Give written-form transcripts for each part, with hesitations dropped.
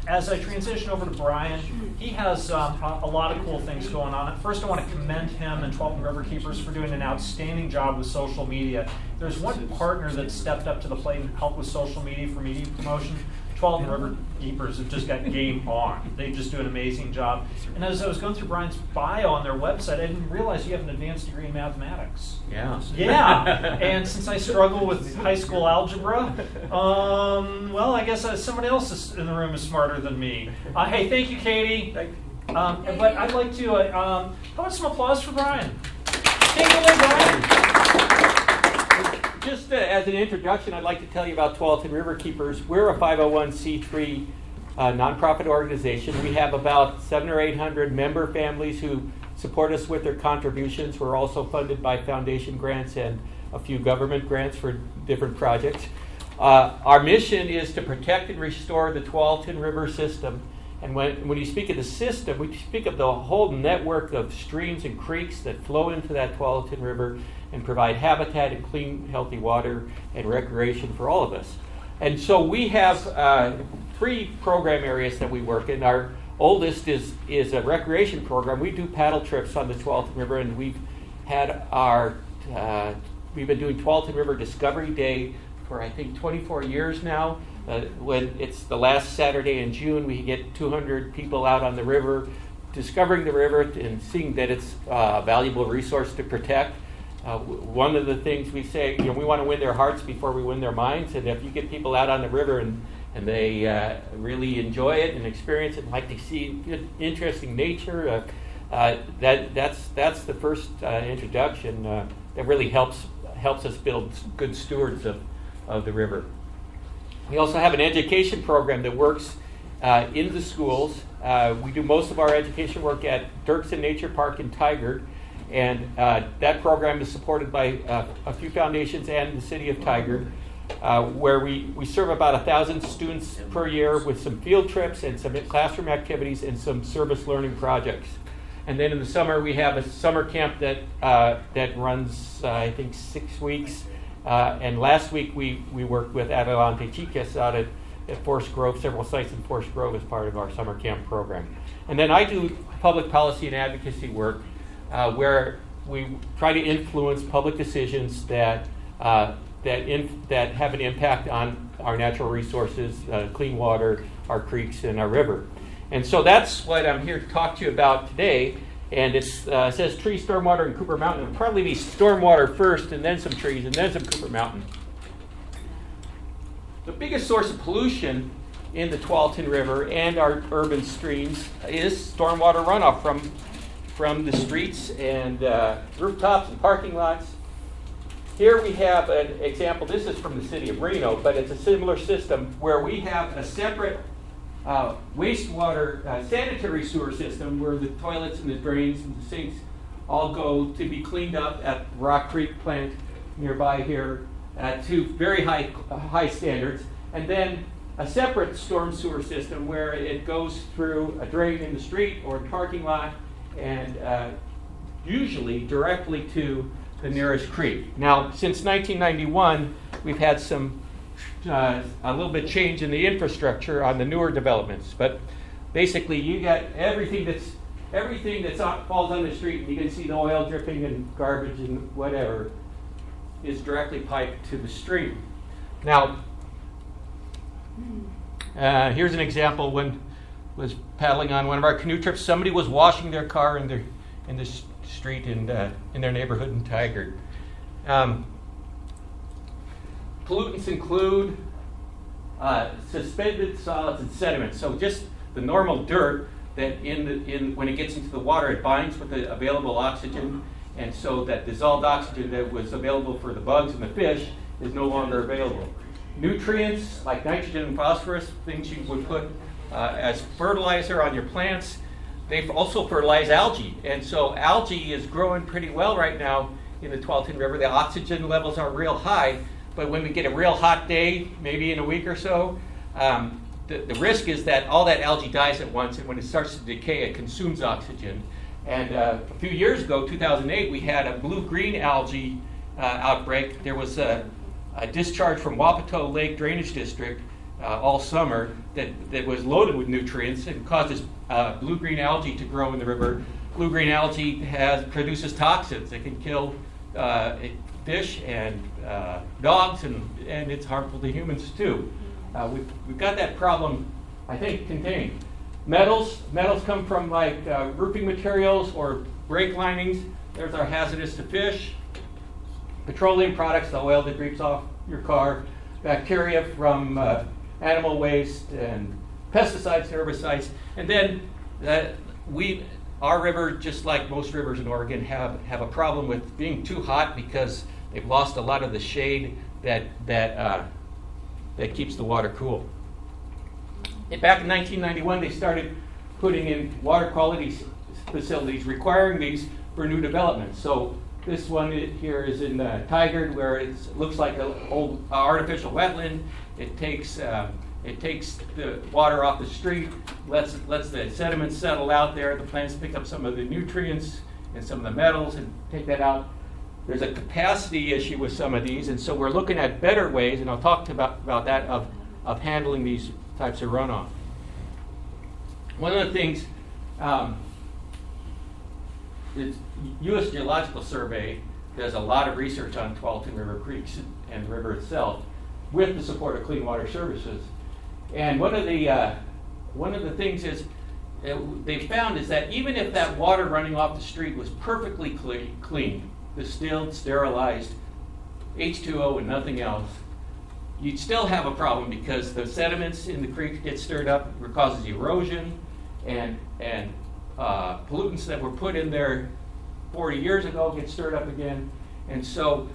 as I transition over to Brian, he has a lot of cool things going on. First, I want to commend him and 12 Riverkeepers for doing an outstanding job with social media. There's one partner that stepped up to the plate and helped with social media for media promotion. 12 Riverkeepers have just got game on. They just do an amazing job. And as I was going through Brian's bio on their website, I didn't realize you have an advanced degree in mathematics. Yeah. Yeah. And since I struggle with high school algebra, well, I guess somebody else in the room is smarter than me. Hey, thank you, Katie. But I'd like to, how about some applause for Brian? Take it away, Brian. Just as an introduction, I'd like to tell you about Tualatin Riverkeepers. We're a 501c3 nonprofit organization. We have about 700 or 800 member families who support us with their contributions. We're also funded by foundation grants and a few government grants for different projects. Our mission is to protect and restore the Tualatin River system. And when you speak of the system, we speak of the whole network of streams and creeks that flow into that Tualatin River and provide habitat and clean, healthy water and recreation for all of us. And so we have 3 program areas that we work in. Our oldest is a recreation program. We do paddle trips on the Tualatin River, and we've had we've been doing Tualatin River Discovery Day for I think 24 years now. When it's the last Saturday in June, we get 200 people out on the river, discovering the river and seeing that it's a valuable resource to protect. One of the things we say, we want to win their hearts before we win their minds, and if you get people out on the river and they really enjoy it and experience it, and like to see interesting nature, that's the first introduction that really helps us build good stewards of the river. We also have an education program that works in the schools. We do most of our education work at Dirksen Nature Park in Tigard, and that program is supported by a few foundations and the city of Tigard, where we serve about 1,000 students per year with some field trips and some classroom activities and some service learning projects. And then in the summer, we have a summer camp that runs, I think, 6 weeks. And last week, we worked with Adelante Chicas out at Forest Grove, several sites in Forest Grove as part of our summer camp program. And then I do public policy and advocacy work where we try to influence public decisions that have an impact on our natural resources, clean water, our creeks, and our river. And so that's what I'm here to talk to you about today. And it says tree, stormwater, and Cooper Mountain. It'll probably be stormwater first, and then some trees, and then some Cooper Mountain. The biggest source of pollution in the Tualatin River and our urban streams is stormwater runoff from the streets and rooftops and parking lots. Here we have an example. This is from the city of Reno, but it's a similar system where we have a separate wastewater sanitary sewer system where the toilets and the drains and the sinks all go to be cleaned up at Rock Creek plant nearby here to very high standards, and then a separate storm sewer system where it goes through a drain in the street or parking lot and usually directly to the nearest creek. Now, since 1991, we've had a little bit change in the infrastructure on the newer developments, but basically you got everything that falls on the street, and you can see the oil dripping and garbage and whatever is directly piped to the stream. Now, here's an example. When I was paddling on one of our canoe trips, somebody was washing their car in the street in their neighborhood in Tigard. Pollutants include suspended solids and sediments. So just the normal dirt that when it gets into the water, it binds with the available oxygen, and so that dissolved oxygen that was available for the bugs and the fish is no longer available. Nutrients like nitrogen and phosphorus, things you would put as fertilizer on your plants, they also fertilize algae. And so algae is growing pretty well right now in the Tualatin River. The oxygen levels are real high, but when we get a real hot day, maybe in a week or so, the risk is that all that algae dies at once, and when it starts to decay, it consumes oxygen. And a few years ago, 2008, we had a blue-green algae outbreak. There was a discharge from Wapato Lake Drainage District all summer that was loaded with nutrients and causes blue-green algae to grow in the river. Blue-green algae produces toxins that can kill fish and dogs, and it's harmful to humans too. We've got that problem, I think, contained. Metals come from like roofing materials or brake linings. There's our hazardous to fish. Petroleum products, the oil that drips off your car. Bacteria from animal waste and pesticides, herbicides. And then our river, just like most rivers in Oregon, have a problem with being too hot because they've lost a lot of the shade that keeps the water cool. Back in 1991, they started putting in water quality facilities, requiring these for new developments. So this one here is in Tigard, where it looks like an old artificial wetland. It takes the water off the street, lets the sediments settle out there. The plants pick up some of the nutrients and some of the metals and take that out. There's a capacity issue with some of these, and so we're looking at better ways, and I'll talk about that, of handling these types of runoff. One of the things is U.S. Geological Survey does a lot of research on Tualatin River creeks and the river itself with the support of Clean Water Services. And one of the things is they found is that even if that water running off the street was perfectly clean, distilled, sterilized, H2O and nothing else, you'd still have a problem because the sediments in the creek get stirred up, it causes erosion, and pollutants that were put in there 40 years ago get stirred up again. And so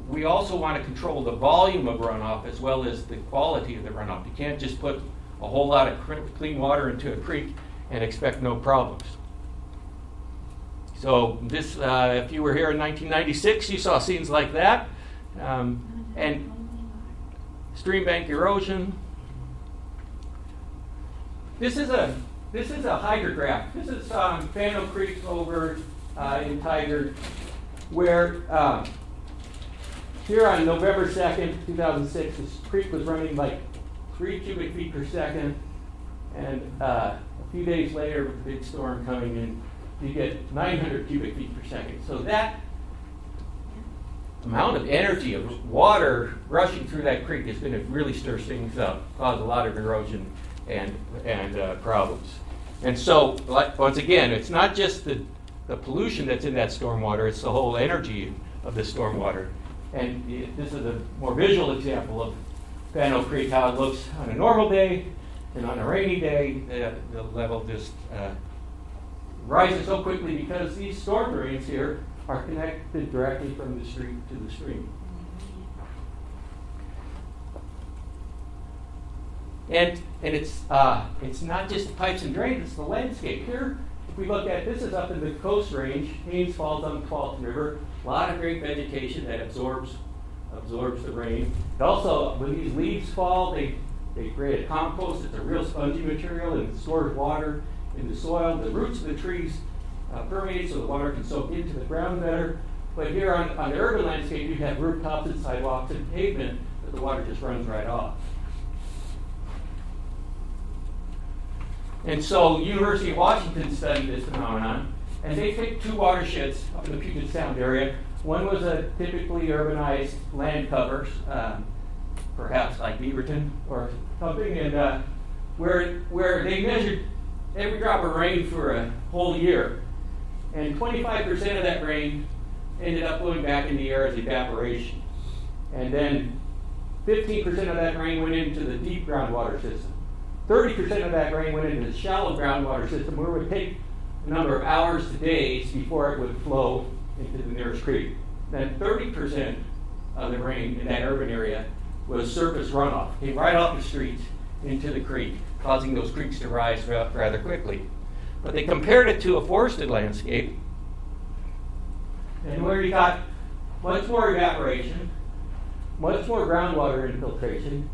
we also want to control the volume of runoff as well as the quality of the runoff. You can't just put a whole lot of clean water into a creek and expect no problems. So this, if you were here in 1996, you saw scenes like that. And stream bank erosion. This is a hydrograph. This is Fano Creek over in Tigard, where here on November 2nd, 2006, this creek was running like 3 cubic feet per second, and a few days later, with a big storm coming in, you get 900 cubic feet per second. So that amount of energy of water rushing through that creek is going to really stir things up, cause a lot of erosion and problems. And so, once again, it's not just the pollution that's in that stormwater, it's the whole energy of the stormwater. And this is a more visual example of Fano Creek, how it looks on a normal day, and on a rainy day, the level just rises so quickly because these storm drains here are connected directly from the street to the stream. And it's not just the pipes and drains, it's the landscape. Here, if we look at, this is up in the Coast Range, Haines Falls on the Tualatin River, a lot of great vegetation that absorbs the rain. It also, when these leaves fall, they create a compost. It's a real spongy material and it stores water in the soil. The roots of the trees permeate so the water can soak into the ground better. But here on the urban landscape, you have rooftops and sidewalks and pavement that the water just runs right off. And so University of Washington studied this phenomenon, and they picked 2 watersheds up in the Puget Sound area. One was a typically urbanized land covers, perhaps like Beaverton or something, and where they measured every drop of rain for a whole year. And 25% of that rain ended up going back in the air as evaporation. And then 15% of that rain went into the deep groundwater system. 30% of that rain went into the shallow groundwater system, where it would take a number of hours to days before it would flow into the nearest creek. Then 30% of the rain in that urban area was surface runoff. Came right off the streets into the creek, causing those creeks to rise rather quickly. But they compared it to a forested landscape, and where you got much more evaporation, much more groundwater infiltration,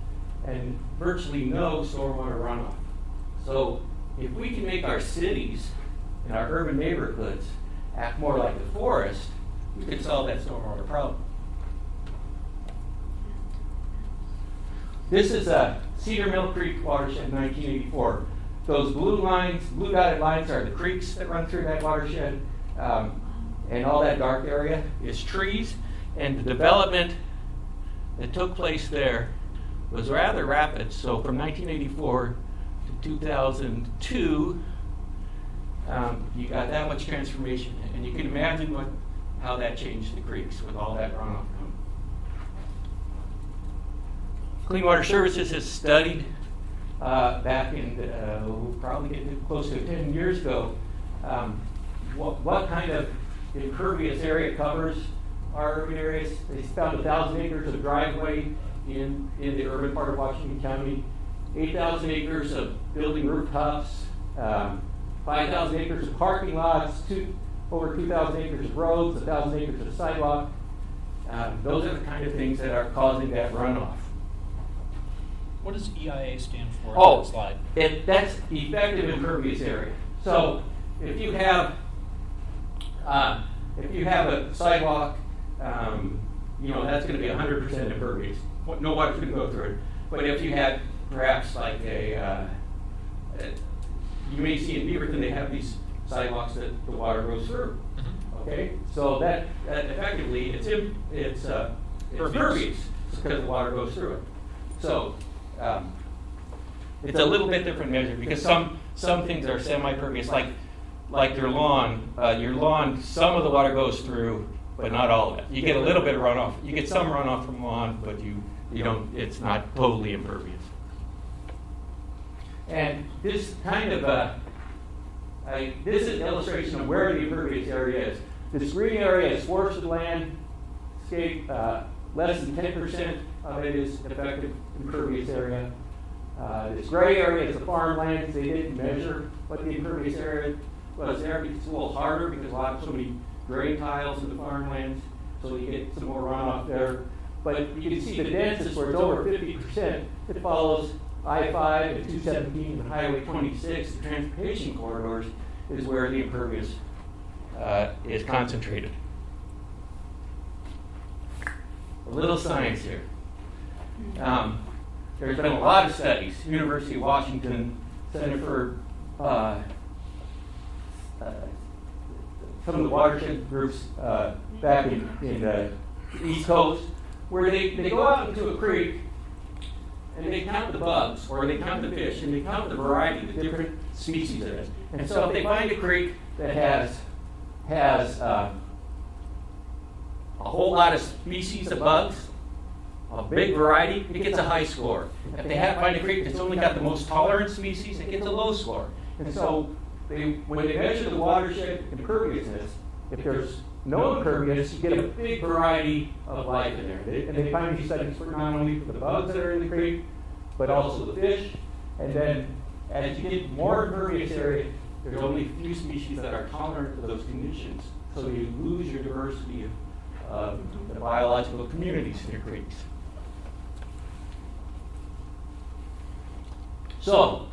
and virtually no stormwater runoff. So if we can make our cities and our urban neighborhoods act more like the forest, we could solve that stormwater problem. This is Cedar Mill Creek watershed in 1984. Those blue dotted lines are the creeks that run through that watershed, and all that dark area is trees, and the development that took place there was rather rapid. So from 1984 to 2002, you got that much transformation, and you can imagine how that changed the creeks with all that runoff coming. Clean Water Services has studied back in we'll probably get close to 10 years ago what kind of impervious area covers our urban areas. They found 1,000 acres of driveway in the urban part of Washington County, 8,000 acres of building rooftops, 5,000 acres of parking lots, over 2,000 acres of roads, 1,000 acres of sidewalk. Those are the kind of things that are causing that runoff. What does EIA stand for on that slide? That's effective impervious area. So if you have a sidewalk, that's going to be 100% impervious. No water's going to go through it. But if you had perhaps like you may see in Beaverton, they have these sidewalks that the water goes through. Okay, so that effectively it's impervious because the water goes through it. So it's a little bit different measure because some things are semi-pervious, like your lawn. Your lawn, some of the water goes through, but not all of it. You get a little bit of runoff. You get some runoff from lawn, but you don't. It's not totally impervious. And this kind of this is an illustration of where the impervious area is. This green area is forested landscape. Less than 10% of it is effective impervious area. This gray area is the farmlands. They didn't measure what the impervious area was there because it's a little harder because so many gray tiles in the farmlands, so you get some more runoff there. But you can see the densest where it's over 50%. It follows I-5 and 217 and Highway 26, the transportation corridors, is where the impervious is concentrated. A little science here. There's been a lot of studies. University of Washington Center for some of the watershed groups back in the East Coast, where they go out into a creek and they count the bugs, or they count the fish, and they count the variety, the different species in it. And so if they find a creek that has a whole lot of species of bugs, a big variety, it gets a high score. If they find a creek that's only got the most tolerant species, it gets a low score. And so when they measure the watershed imperviousness, if there's no impervious, you get a big variety of life in there. And they find these studies for not only for the bugs that are in the creek, but also the fish. And then as you get more impervious area, there's only a few species that are tolerant to those conditions. So you lose your diversity of the biological communities in your creeks. So,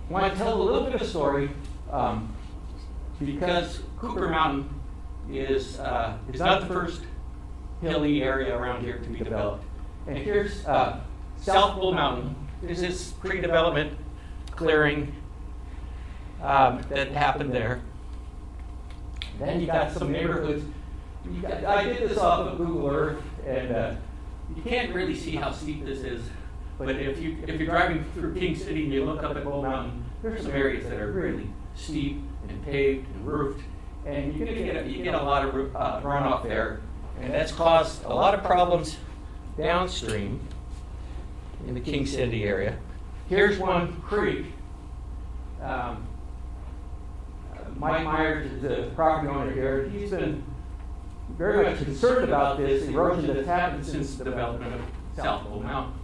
I want to tell a little bit of a story because Cooper Mountain is not the first hilly area around here to be developed. And here's South Bull Mountain. This is pre-development clearing that happened there. Then you got some neighborhoods. I did this off of Google Earth, and you can't really see how steep this is. But if you're driving through King City and you look up at Bull Mountain, there's some areas that are really steep and paved and roofed, and you get a lot of runoff there, and that's caused a lot of problems downstream in the King City area. Here's one creek. Mike Myers is the property owner here. He's been very much concerned about this erosion that's happened since the development of South Bull Mountain.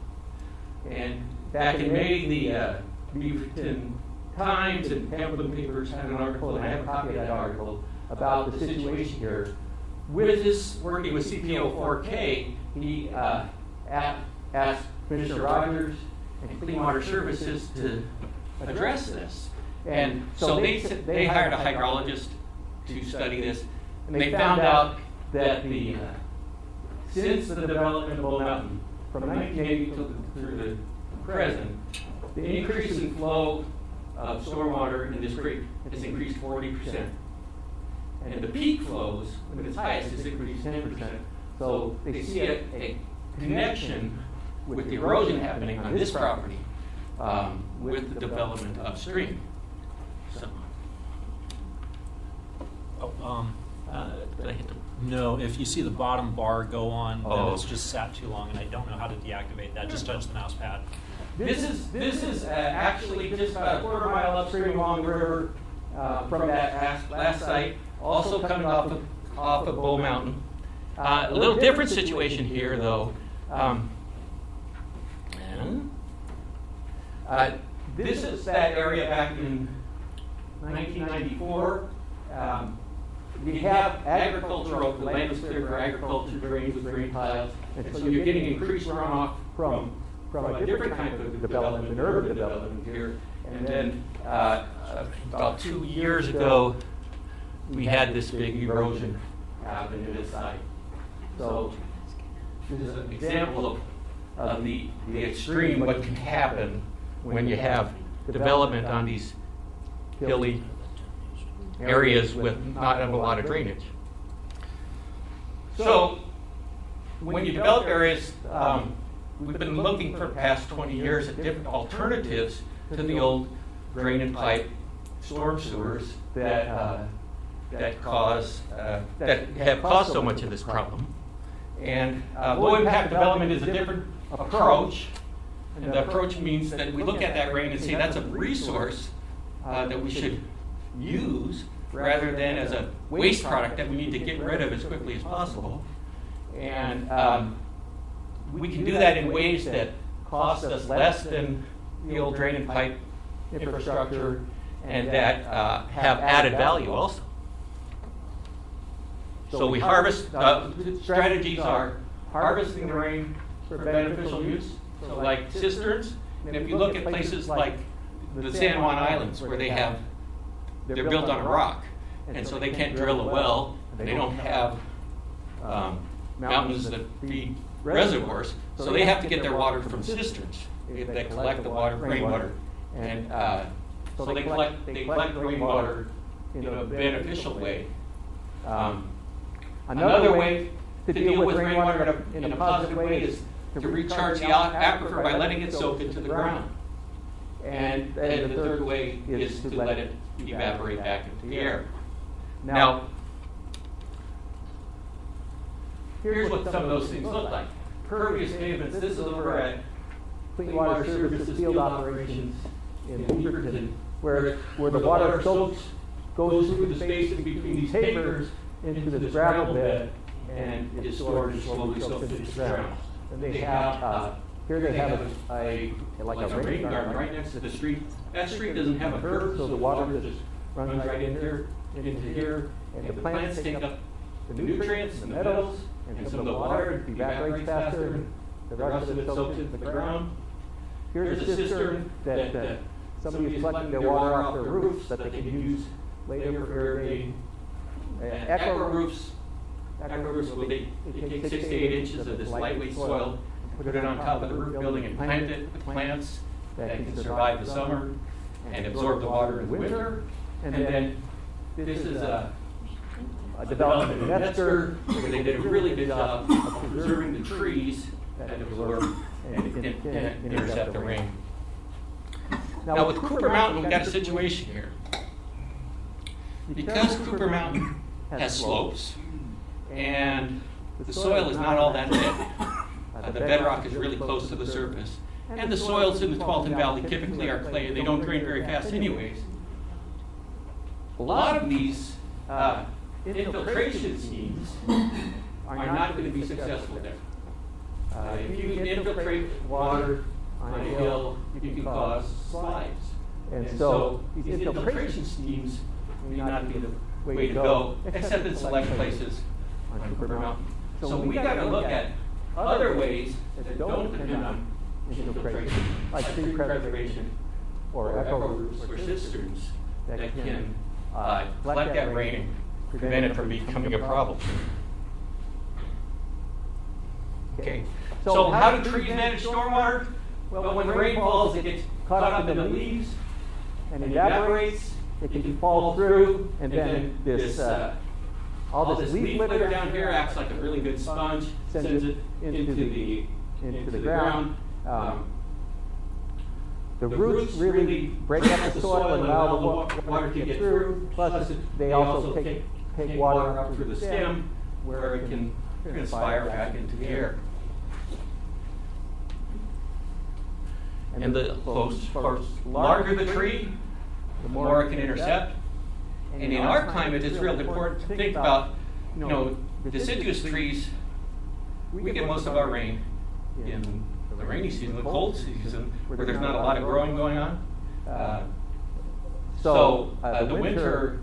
And back in May, the Beaverton Times and Pamplin papers had an article, and I have a copy of that article, about the situation here. With this working with CPO6, he asked Commissioner Rogers and Clean Water Services to address this. And so they hired a hydrologist to study this, and they found out that since the development of Bull Mountain, from 1980 through the present, the increase in flow of stormwater in this creek has increased 40%. And the peak flows, when it's highest, has increased 10%. So they see a connection with the erosion happening on this property with the development upstream. So, did I hit the No, if you see the bottom bar go on, then Oh. it's just sat too long, and I don't know how to deactivate that. Just touch the mouse pad. This is actually just about a quarter mile upstream along the river from that last site, also coming off of Bull Mountain. A little different situation here, though. This is that area back in 1994. We have agricultural, the land is cleared for agriculture, drains with drain tiles, and so you're getting increased runoff from a different kind of development, an urban development here. And then about 2 years ago, we had this big erosion happen to this site. So this is an example of the extreme, what can happen when you have development on these hilly areas with not a lot of drainage. So when you develop areas, we've been looking for the past 20 years at different alternatives to the old drain and pipe storm sewers that have caused so much of this problem. And low impact development is a different approach. And the approach means that we look at that rain and say that's a resource that we should use rather than as a waste product that we need to get rid of as quickly as possible. And we can do that in ways that cost us less than the old drain and pipe infrastructure and that have added value also. So we harvest, strategies are harvesting the rain for beneficial use, so like cisterns. And if you look at places like the San Juan Islands where they're built on a rock, and so they can't drill a well, they don't have mountains that feed reservoirs, so they have to get their water from cisterns that collect the water, rainwater. And so they collect rainwater in a beneficial way. Another way to deal with rainwater in a positive way is to recharge the aquifer by letting it soak into the ground. And the third way is to let it evaporate back into the air. Now, here's what some of those things look like. Pervious pavements, this is over at Clean Water Services field operations in Beaverton, where the water soaks, goes through the space in between these papers into this gravel bed and is stored and slowly soaked into the ground. And they have, here they have a rain garden right next to the street. That street doesn't have a curb, so the water just runs right into here, and the plants take up the nutrients and the metals, and some of the water evaporates faster, and the rest of it soaks into the ground. Here's a cistern that somebody is collecting their water off their roofs that they can use later for irrigating. Echo roofs, well, they take 6 to 8 inches of this lightweight soil, put it on top of the roof building and plant it with plants that can survive the summer and absorb the water in the winter. And then this is a development in Metzger where they did a really good job of preserving the trees that absorb and intercept the rain. Now with Cooper Mountain, we've got a situation here. Because Cooper Mountain has slopes and the soil is not all that thick, the bedrock is really close to the surface, and the soils in the Tualatin Valley typically are clay and they don't drain very fast anyways. A lot of these infiltration schemes are not going to be successful there. If you infiltrate water on a hill, you can cause slides. And so these infiltration schemes may not be the way to go, except in select places on Cooper Mountain. So we got to look at other ways that don't depend on infiltration, like tree preservation or echo roofs or cisterns that can collect that rain, prevent it from becoming a problem. Okay. So how do trees manage stormwater? Well, when the rain falls, it gets caught up in the leaves and evaporates. It can fall through, and then this all this leaf litter down here acts like a really good sponge, sends it into the ground. The roots really break up the soil and allow the water to get through. Plus, they also take water up through the stem, where it can transpire back into the air. And the larger the tree, the more it can intercept. And in our climate, it's real important to think about, deciduous trees. We get most of our rain in the rainy season, the cold season, where there's not a lot of growing going on. So the winter,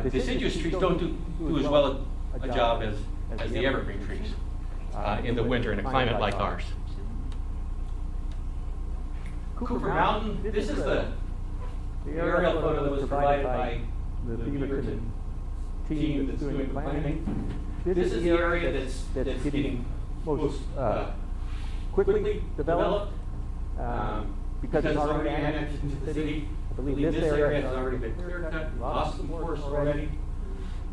deciduous trees don't do as well a job as the evergreen trees in the winter in a climate like ours. Cooper Mountain, this is the aerial photo that was provided by the Beaverton team that's doing the planning. This is the area that's getting most quickly developed because it's already annexed into the city. I believe this area has already been clear cut, lost some forest already.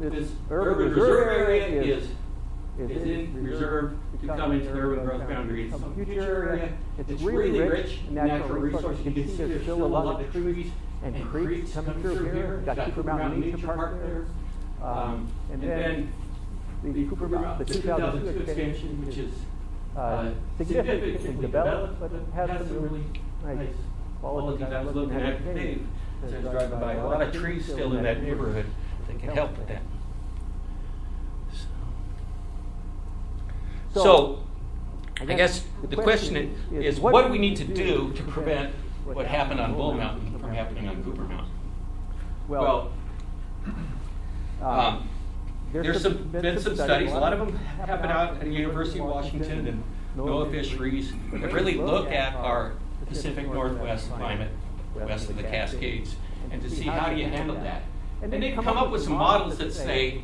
This urban reserve area is in reserve to come into urban growth boundaries. Some future area, it's really rich in natural resources. You can see there's still a lot of trees and creeks coming through here. Got Cooper Mountain Nature Park there. And then the Cooper Mountain, the 2002 expansion, which is significantly developed, but it has some really nice qualities. I was looking at it today as I was driving by. A lot of trees still in that neighborhood that can help with that. So, I guess the question is what do we need to do to prevent what happened on Bull Mountain from happening on Cooper Mountain? Well, there's been some studies, a lot of them happen out at the University of Washington and NOAA Fisheries, that really look at our Pacific Northwest climate, west of the Cascades, and to see how do you handle that. And they come up with some models that say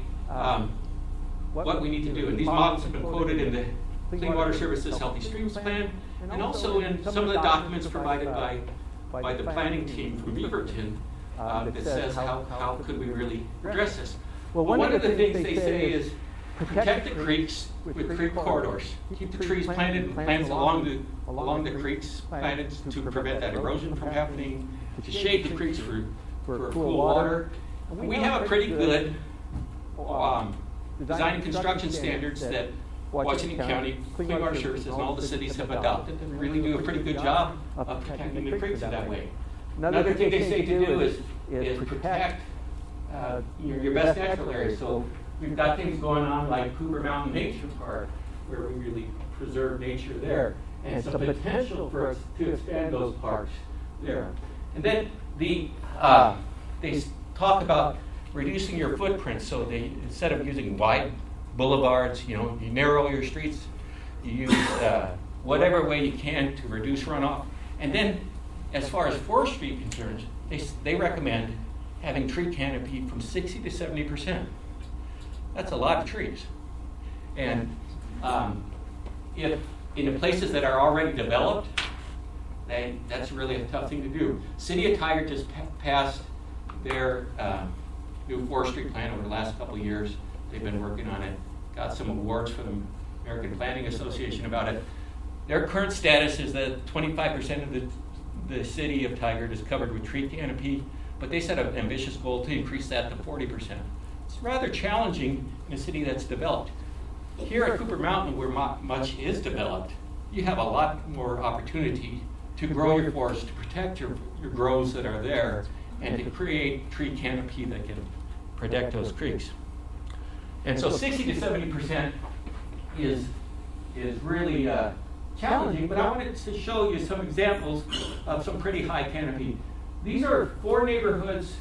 what we need to do. And these models have been quoted in the Clean Water Services Healthy Streams Plan, and also in some of the documents provided by the planning team from Beaverton that says how could we really address this. Well, one of the things they say is protect the creeks with creek corridors. Keep the trees planted and plants along the creeks planted to prevent that erosion from happening, to shade the creeks for cool water. And we have a pretty good design and construction standards that Washington County, Clean Water Services, and all the cities have adopted and really do a pretty good job of protecting the creeks in that way. Another thing they say to do is protect your best natural areas. So we've got things going on like Cooper Mountain Nature Park, where we really preserve nature there, and some potential for us to expand those parks there. And then they talk about reducing your footprint. So instead of using wide boulevards, you narrow your streets, you use whatever way you can to reduce runoff. And then, as far as forestry concerns, they recommend having tree canopy from 60 to 70%. That's a lot of trees. And if in the places that are already developed, that's really a tough thing to do. City of Tigard just passed their new forestry plan over the last couple of years. They've been working on it, got some awards from the American Planning Association about it. Their current status is that 25% of the city of Tigard is covered with tree canopy, but they set an ambitious goal to increase that to 40%. It's rather challenging in a city that's developed. Here at Cooper Mountain, where much is developed, you have a lot more opportunity to grow your forest, to protect your groves that are there, and to create tree canopy that can protect those creeks. And so 60 to 70% is really challenging, but I wanted to show you some examples of some pretty high canopy. These are 4 neighborhoods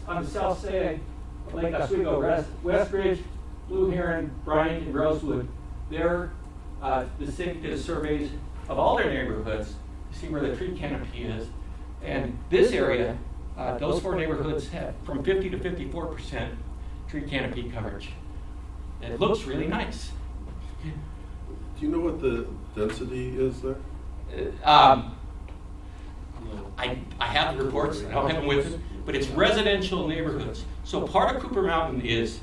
on the south side of Lake Oswego: Westridge, Blue Heron, Bryant, and Rosewood. The city did surveys of all their neighborhoods to see where the tree canopy is. And this area, those 4 neighborhoods have from 50 to 54% tree canopy coverage. And it looks really nice. Do you know what the density is there? I have the reports, I don't have them with me, but it's residential neighborhoods. So part of Cooper Mountain is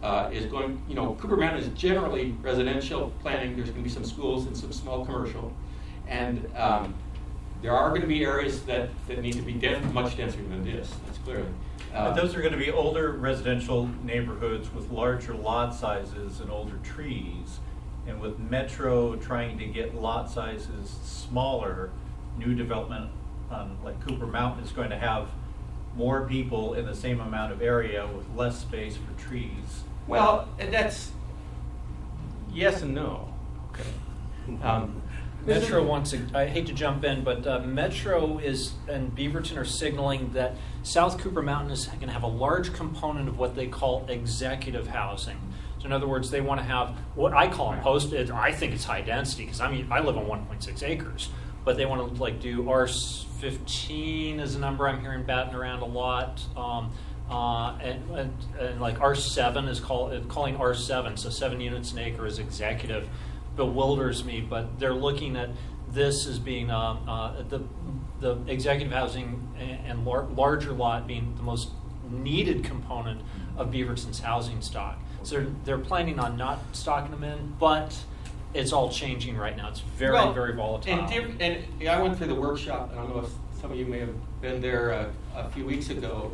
going, Cooper Mountain is generally residential planning. There's going to be some schools and some small commercial. And there are going to be areas that need to be much denser than this, that's clearly. But those are going to be older residential neighborhoods with larger lot sizes and older trees. And with Metro trying to get lot sizes smaller, new development like Cooper Mountain is going to have more people in the same amount of area with less space for trees. Well, that's yes and no. Okay. Metro wants to, I hate to jump in, but Metro and Beaverton are signaling that South Cooper Mountain is going to have a large component of what they call executive housing. So in other words, they want to have what I call posted, I think it's high density, because I live on 1.6 acres, but they want to do R15 is a number I'm hearing batting around a lot. And like R7 is calling R7, so 7 units an acre is executive. Bewilders me, but they're looking at this as being the executive housing and larger lot being the most needed component of Beaverton's housing stock. So they're planning on not stocking them in, but it's all changing right now. It's very volatile. And I went through the workshop. I don't know if some of you may have been there a few weeks ago.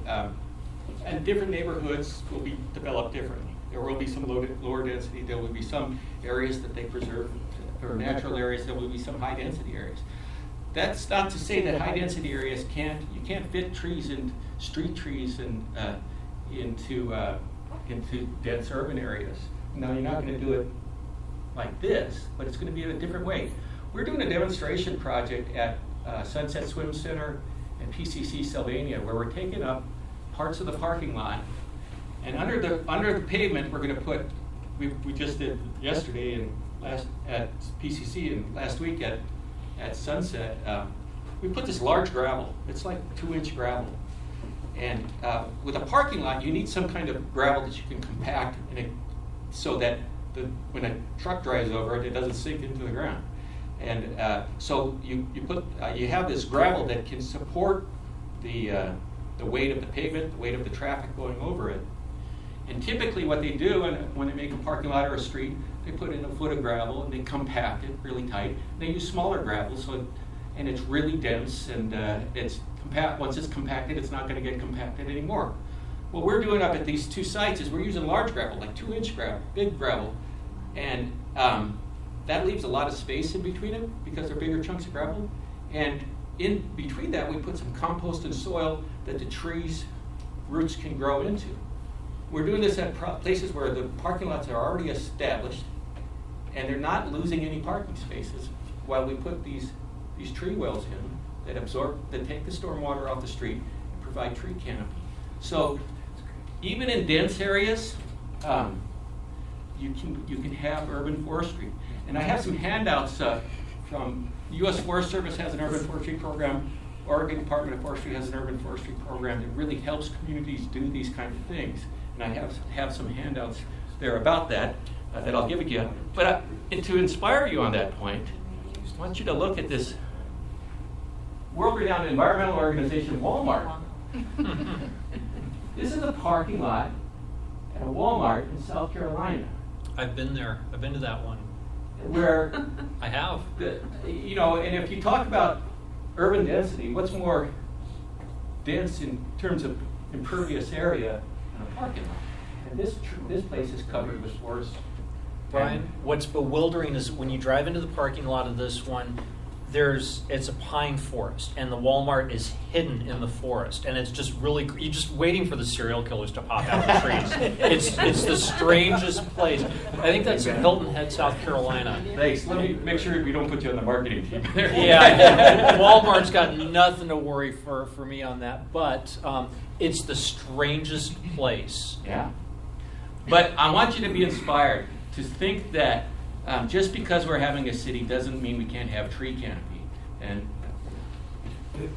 And different neighborhoods will be developed differently. There will be some lower density. There will be some areas that they preserve, or natural areas. There will be some high density areas. That's not to say that high density areas you can't fit trees and street trees and into dense urban areas. Now you're not going to do it like this, but it's going to be in a different way. We're doing a demonstration project at Sunset Swim Center and PCC Sylvania, where we're taking up parts of the parking lot, and under the pavement we're going to put. We just did yesterday and at PCC and last week at Sunset. We put this large gravel. It's like 2-inch gravel, and with a parking lot you need some kind of gravel that you can compact so that when a truck drives over it, it doesn't sink into the ground. And so you have this gravel that can support the weight of the pavement, the weight of the traffic going over it. And typically what they do when they make a parking lot or a street, they put in a foot of gravel and they compact it really tight. And they use smaller gravel, and it's really dense, and once it's compacted, it's not going to get compacted anymore. What we're doing up at these two sites is we're using large gravel, like 2-inch gravel, big gravel, and that leaves a lot of space in between them because they're bigger chunks of gravel. And in between that, we put some compost and soil that the trees' roots can grow into. We're doing this at places where the parking lots are already established, and they're not losing any parking spaces while we put these tree wells in that take the stormwater off the street and provide tree canopy. So even in dense areas, you can have urban forestry. And I have some handouts from U.S. Forest Service has an urban forestry program. Oregon Department of Forestry has an urban forestry program that really helps communities do these kinds of things. And I have some handouts there about that that I'll give you. But to inspire you on that point, I want you to look at this world-renowned environmental organization, Walmart. This is a parking lot at a Walmart in South Carolina. I've been there. I've been to that one. Where I have. And if you talk about urban density, what's more dense in terms of impervious area than a parking lot? And this place is covered with forest. Brian, what's bewildering is when you drive into the parking lot of this one, it's a pine forest, and the Walmart is hidden in the forest, and it's just really, you're just waiting for the serial killers to pop out of the trees. It's the strangest place. I think that's Hilton Head, South Carolina. Thanks. Let me make sure we don't put you on the marketing team. Yeah, Walmart's got nothing to worry for me on that, but it's the strangest place. Yeah. But I want you to be inspired to think that just because we're having a city doesn't mean we can't have tree canopy. And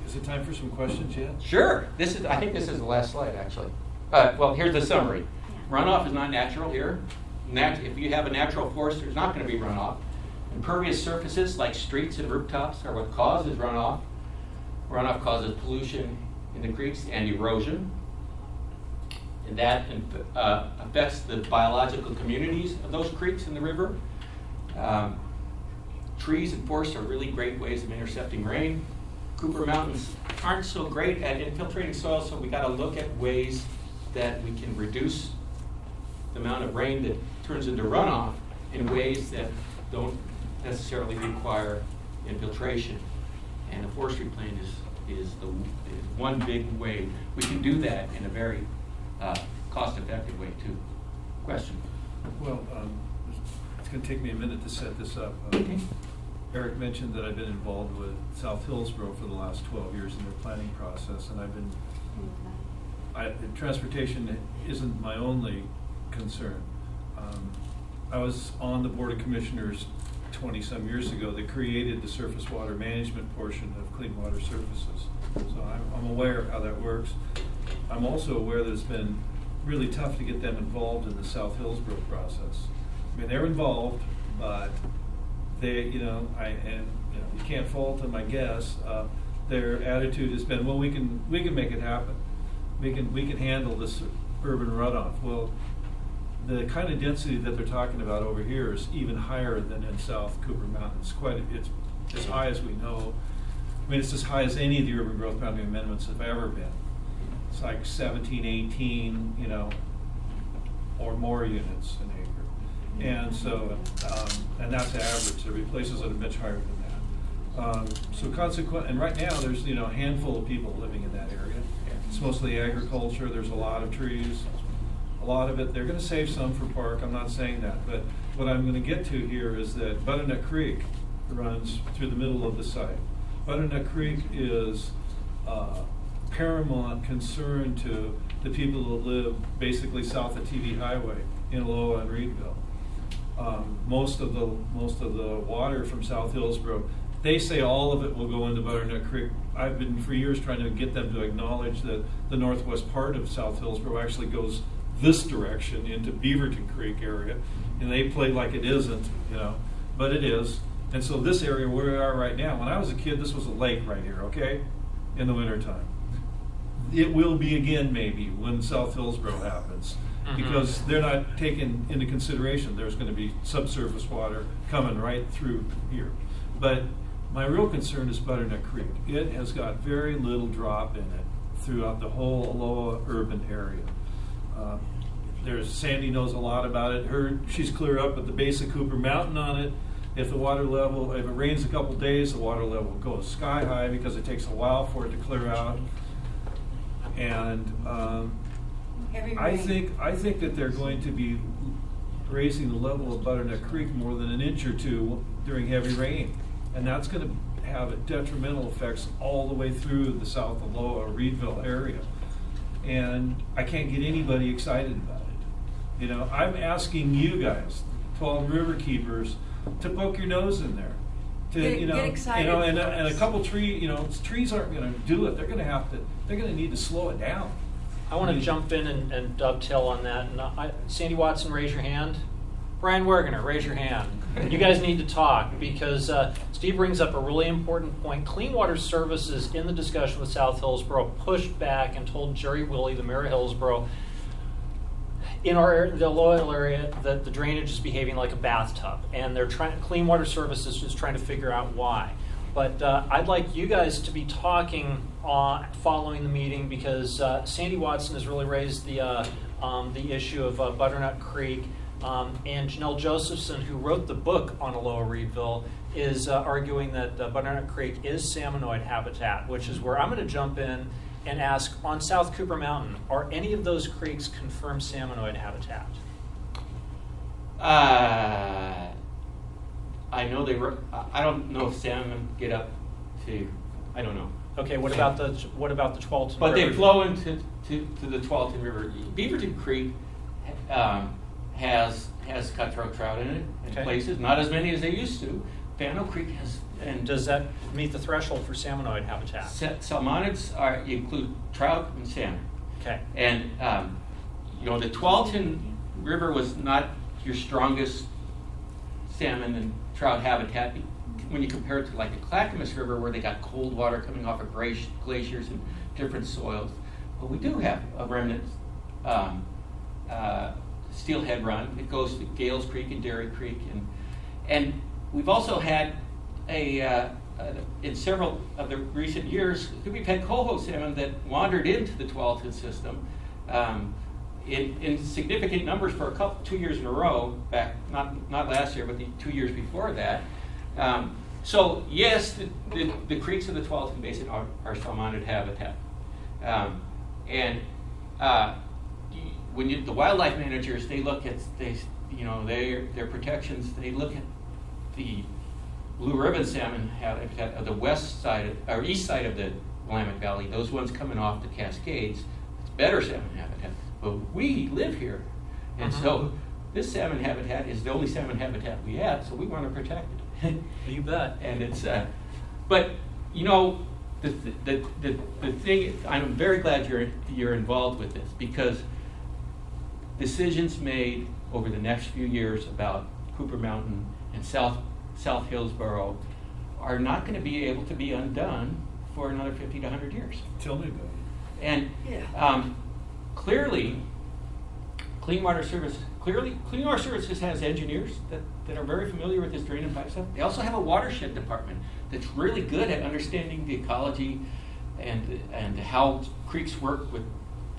is it time for some questions yet? Sure. I think this is the last slide, actually. Well, here's the summary. Runoff is not natural here. If you have a natural forest, there's not going to be runoff. Impervious surfaces like streets and rooftops are what causes runoff. Runoff causes pollution in the creeks and erosion. And that affects the biological communities of those creeks in the river. Trees and forests are really great ways of intercepting rain. Cooper Mountains aren't so great at infiltrating soil, so we got to look at ways that we can reduce the amount of rain that turns into runoff in ways that don't necessarily require infiltration. And the forestry plan is one big way we can do that in a very cost-effective way too. Question? Well, it's going to take me a minute to set this up. Okay. Eric mentioned that I've been involved with South Hillsborough for the last 12 years in their planning process, and transportation isn't my only concern. I was on the Board of Commissioners 20-some years ago that created the surface water management portion of Clean Water Services. So I'm aware of how that works. I'm also aware that it's been really tough to get them involved in the South Hillsborough process. I mean, they're involved, but you can't fault them, I guess. Their attitude has been, well, we can make it happen. We can handle this urban runoff. Well, the kind of density that they're talking about over here is even higher than in South Cooper Mountains. It's as high as we know. I mean, it's as high as any of the urban growth boundary amendments have ever been. It's like 17, 18, or more units an acre. And so, and that's average. There are places that are much higher than that. So consequent, and right now there's a handful of people living in that area. It's mostly agriculture. There's a lot of trees. A lot of it, they're going to save some for park. I'm not saying that, but what I'm going to get to here is that Butternut Creek runs through the middle of the site. Butternut Creek is paramount concern to the people that live basically south of TV Highway in Aloha and Reedville. Most of the water from South Hillsborough, they say all of it will go into Butternut Creek. I've been for years trying to get them to acknowledge that the northwest part of South Hillsborough actually goes this direction into Beaverton Creek area, and they play like it isn't, but it is. And so this area where we are right now, when I was a kid, this was a lake right here, okay, in the wintertime. It will be again maybe when South Hillsborough happens, because they're not taking into consideration there's going to be subsurface water coming right through here. But my real concern is Butternut Creek. It has got very little drop in it throughout the whole Aloha urban area. Sandy knows a lot about it. She's clear up at the base of Cooper Mountain on it. If it rains a couple days, the water level goes sky high because it takes a while for it to clear out. And I think that they're going to be raising the level of Butternut Creek more than an inch or two during heavy rain, and that's going to have detrimental effects all the way through the South Aloha, Reedville area. And I can't get anybody excited about it. I'm asking you guys, 12 river keepers, to poke your nose in there. Get excited. And a couple trees aren't going to do it. They're going to need to slow it down. I want to jump in and dovetail on that. And Sandy Watson, raise your hand. Brian Wergener, raise your hand. You guys need to talk because Steve brings up a really important point. Clean Water Services, in the discussion with South Hillsborough, pushed back and told Jerry Willey, the mayor of Hillsborough, in the Aloha area, that the drainage is behaving like a bathtub, and Clean Water Services is trying to figure out why. But I'd like you guys to be talking following the meeting because Sandy Watson has really raised the issue of Butternut Creek. And Janelle Josephson, who wrote the book on Aloha Reedville, is arguing that Butternut Creek is salmonoid habitat, which is where I'm going to jump in and ask, on South Cooper Mountain, are any of those creeks confirmed salmonoid habitat? I know they were. I don't know if salmon get up to. I don't know. Okay, what about the Tualatin But River? they flow into the Tualatin River. Beaverton Creek has cutthroat trout in it in Okay. places, not as many as they used to. Fano Creek has. And Does that meet the threshold for salmonoid habitat? salmonids include trout and salmon. Okay. And the Tualatin River was not your strongest salmon and trout habitat when you compare it to like the Clackamas River, where they got cold water coming off of glaciers and different soils. But we do have a remnant steelhead run. It goes to Gales Creek and Dairy Creek, and we've also had in several of the recent years, we've had coho salmon that wandered into the Tualatin system in significant numbers for 2 years in a row, back, not last year, but the 2 years before that. So yes, the creeks of the Tualatin Basin are salmonid habitat. When the wildlife managers, they look at their protections, they look at the blue ribbon salmon habitat of the west side or east side of the Willamette Valley, those ones coming off the Cascades, it's better salmon habitat. But we live here, and so this salmon habitat is the only salmon habitat we have, so we want to protect it. You bet. And it's, but the thing, I'm very glad you're involved with this, because decisions made over the next few years about Cooper Mountain and South Hillsborough are not going to be able to be undone for another 50 to 100 years. Tell me about it. And clearly, Clean Water Services has engineers that are very familiar with this drain and pipe stuff. They also have a watershed department that's really good at understanding the ecology and how creeks work with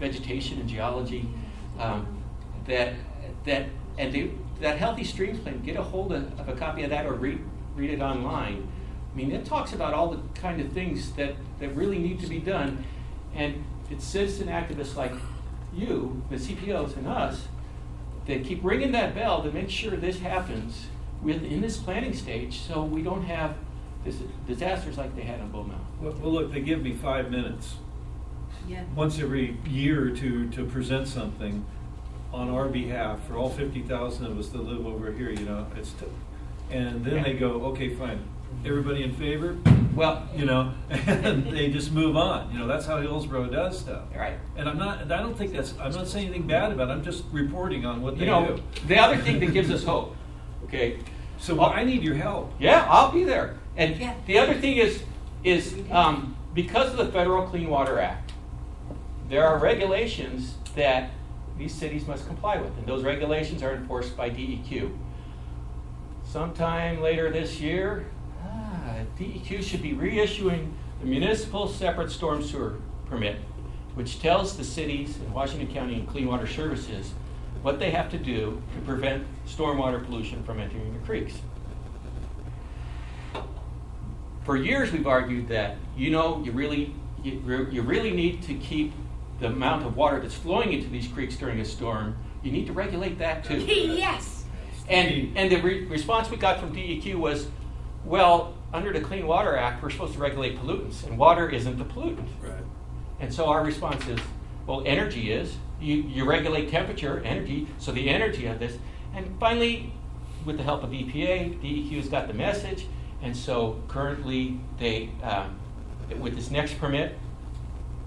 vegetation and geology. That Healthy Streams Plan, get a hold of a copy of that or read it online. I mean, it talks about all the kind of things that really need to be done. And it's citizen activists like you, the CPOs, and us that keep ringing that bell to make sure this happens within this planning stage, so we don't have disasters like they had on Bull Mountain. Well, look, they give me 5 minutes once every year or two to present something on our behalf for all 50,000 of us that live over here. And then they go, okay, fine. Everybody in favor? Well, and they just move on. That's how Hillsborough does stuff. Right. And I'm not saying anything bad about it. I'm just reporting on what they do. The other thing that gives us hope, okay? So I need your help. Yeah, I'll be there. And the other thing is because of the Federal Clean Water Act, there are regulations that these cities must comply with, and those regulations are enforced by DEQ. Sometime later this year, DEQ should be reissuing the municipal separate storm sewer permit, which tells the cities in Washington County and Clean Water Services what they have to do to prevent stormwater pollution from entering the creeks. For years, we've argued that you really need to keep the amount of water that's flowing into these creeks during a storm. You need to regulate that too. Yes. And the response we got from DEQ was, well, under the Clean Water Act, we're supposed to regulate pollutants, and water isn't the pollutant. Right. And so our response is, well, energy is. You regulate temperature, energy, so the energy of this. And finally, with the help of EPA, DEQ's got the message, and so currently they, with this next permit,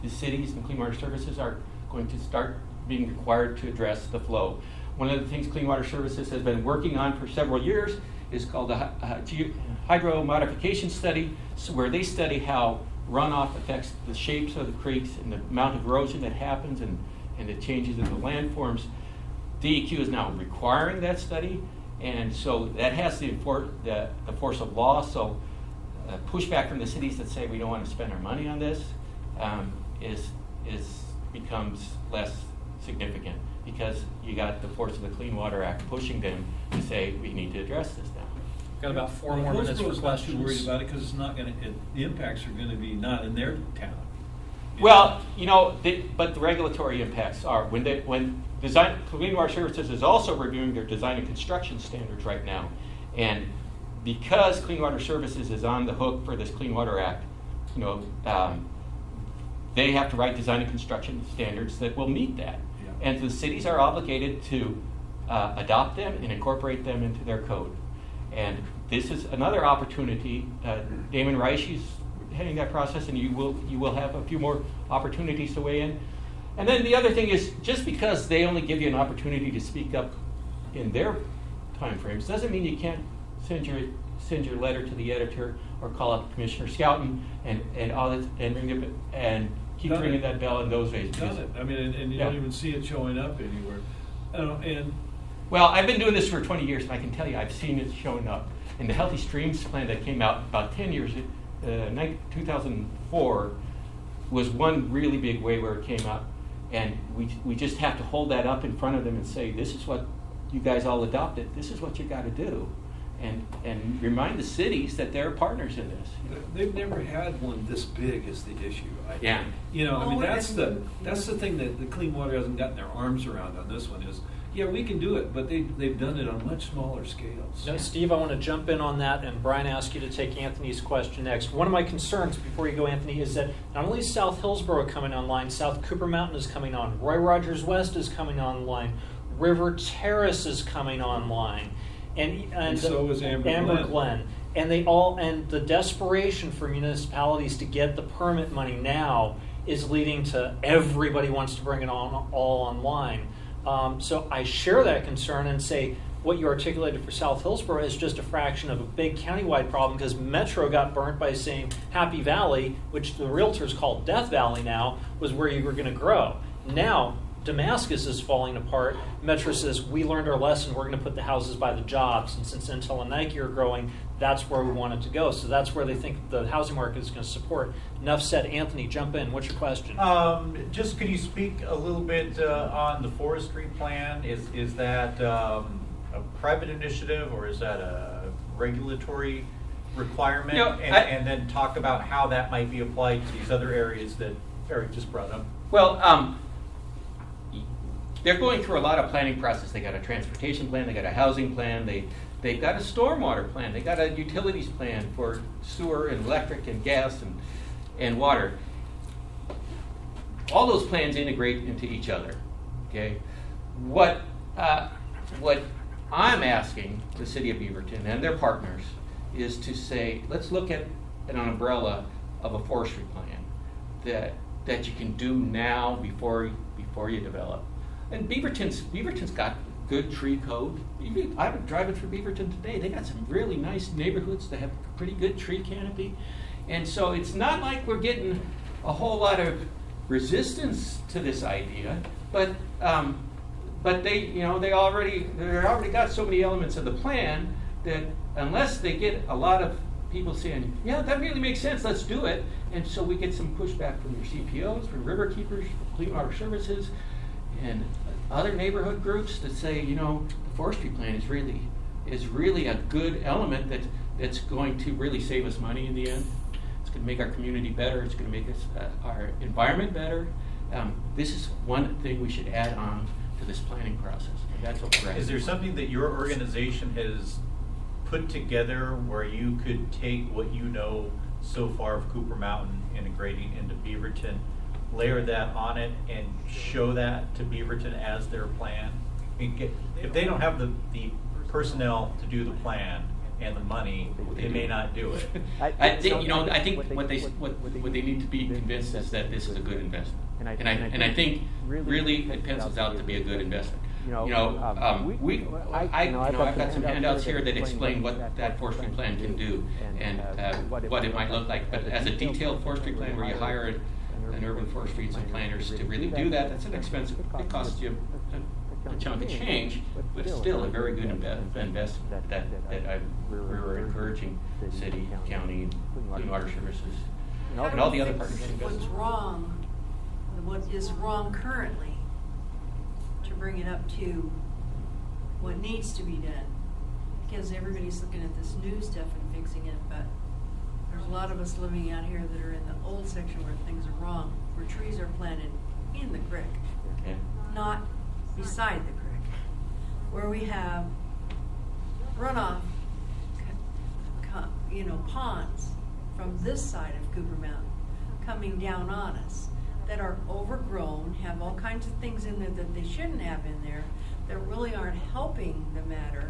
the cities and Clean Water Services are going to start being required to address the flow. One of the things Clean Water Services has been working on for several years is called the hydro modification study, where they study how runoff affects the shapes of the creeks and the amount of erosion that happens and the changes in the landforms. DEQ is now requiring that study, and so that has the force of law. So pushback from the cities that say we don't want to spend our money on this becomes less significant, because you got the force of the Clean Water Act pushing them to say we need to address this now. Got about 4 more minutes for Hillsborough's not too worried questions. about it because it's not going to. The impacts are going to be not in their town. Well, but the regulatory impacts are when Clean Water Services is also reviewing their design and construction standards right now, and because Clean Water Services is on the hook for this Clean Water Act, they have to write design and construction standards that will meet that, and the cities are obligated to adopt them and incorporate them into their code. And this is another opportunity. Damon Reich is heading that process, and you will have a few more opportunities to weigh in. And then the other thing is, just because they only give you an opportunity to speak up in their timeframes doesn't mean you can't send your send your letter to the editor or call up Commissioner Scouten and all this, and keep Done ringing it. that bell in those ways. Done it. I mean, and you Yeah. don't even see it showing up anywhere. And Well, I've been doing this for 20 years, and I can tell you I've seen it showing up. And the Healthy Streams plan that came out about 10 years, 2004, was one really big way where it came up. And we just have to hold that up in front of them and say, this is what you guys all adopted. This is what you got to do. And remind the cities that they're partners in this. they've never had one this big is the issue. Yeah. You know, I mean, Well, that's the thing that the Clean Water hasn't gotten their arms around on this one is, yeah, we can do it, but they've done it on much smaller scales. No, Steve, I want to jump in on that, and Brian asked you to take Anthony's question next. One of my concerns before you go, Anthony, is that not only is South Hillsborough coming online, South Cooper Mountain is coming on, Roy Rogers West is coming online, River Terrace is coming online, and so is Amber Glen. And the desperation for municipalities to get the permit money now is leading to everybody wants to bring it on all online. So I share that concern and say what you articulated for South Hillsborough is just a fraction of a big countywide problem, because Metro got burnt by saying Happy Valley, which the realtors call Death Valley now, was where you were going to grow. Now Damascus is falling apart. Metro says, we learned our lesson, we're going to put the houses by the jobs, and since Intel and Nike are growing, that's where we want it to go. So that's where they think the housing market is going to support. Enough said. Anthony, jump in. What's your question? Just could you speak a little bit on the forestry plan? Is that a private initiative, or is that a regulatory requirement? You know, and then talk about how that might be applied to these other areas that Eric just brought up. Well, they're going through a lot of planning process. They got a transportation plan, they got a housing plan, they've got a stormwater plan, they got a utilities plan for sewer and electric and gas and water. All those plans integrate into each other. Okay, what I'm asking the city of Beaverton and their partners is to say, let's look at an umbrella of a forestry plan that you can do now before you develop. And Beaverton's got good tree code. I'm driving through Beaverton today. They got some really nice neighborhoods that have pretty good tree canopy. And so it's not like we're getting a whole lot of resistance to this idea, but they already got so many elements of the plan that unless they get a lot of people saying, yeah, that really makes sense, let's do it, and so we get some pushback from your CPOs, from river keepers, from Clean Water Services, and other neighborhood groups that say, the forestry plan is really a good element that's going to really save us money in the end. It's going to make our community better. It's going to make us our environment better. This is one thing we should add on to this planning process. And that's what we're Is there something that your organization has put together where you could take what you know so far of Cooper Mountain integrating into Beaverton, layer that on it, and show that to Beaverton as their plan? If they don't have the personnel to do the plan and the money, they may not do it. I think what they need to be convinced is that this is a good investment, and I think really it pencils out to be a good investment. I've got some handouts here that explain what that forestry plan can do and what it might look like. But as a detailed forestry plan where you hire an urban forestry and some planners to really do that, that's an expensive. It costs you a chunk of change, but it's still a very good investment that we're encouraging city, county, Clean Water Services, and all the other partners to invest. What's wrong, what is wrong currently, to bring it up to what needs to be done. Because everybody's looking at this new stuff and fixing it, but there's a lot of us living out here that are in the old section where things are wrong, where trees are planted in the creek, Okay. not beside the creek, where we have runoff, ponds from this side of Cooper Mountain coming down on us that are overgrown, have all kinds of things in there that they shouldn't have in there, that really aren't helping the matter.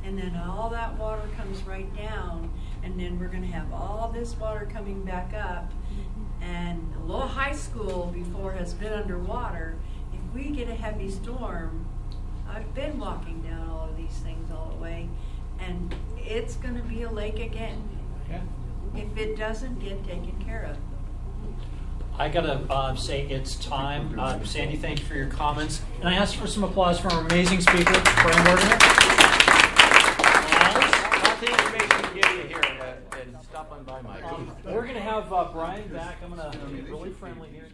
And then all that water comes right down, and then we're going to have all this water coming back up. And Loa High School before has been underwater. If we get a heavy storm, I've been walking down all of these things all the way, and it's gonna be a lake again Yeah. if it doesn't get taken care of. I gotta say it's time. Sandy, thank you for your comments. And I ask for some applause from our amazing speaker, Brian Morgan. Lots of information to give you here, and stop on by Mike. We're gonna have Brian back. I'm gonna be really friendly here.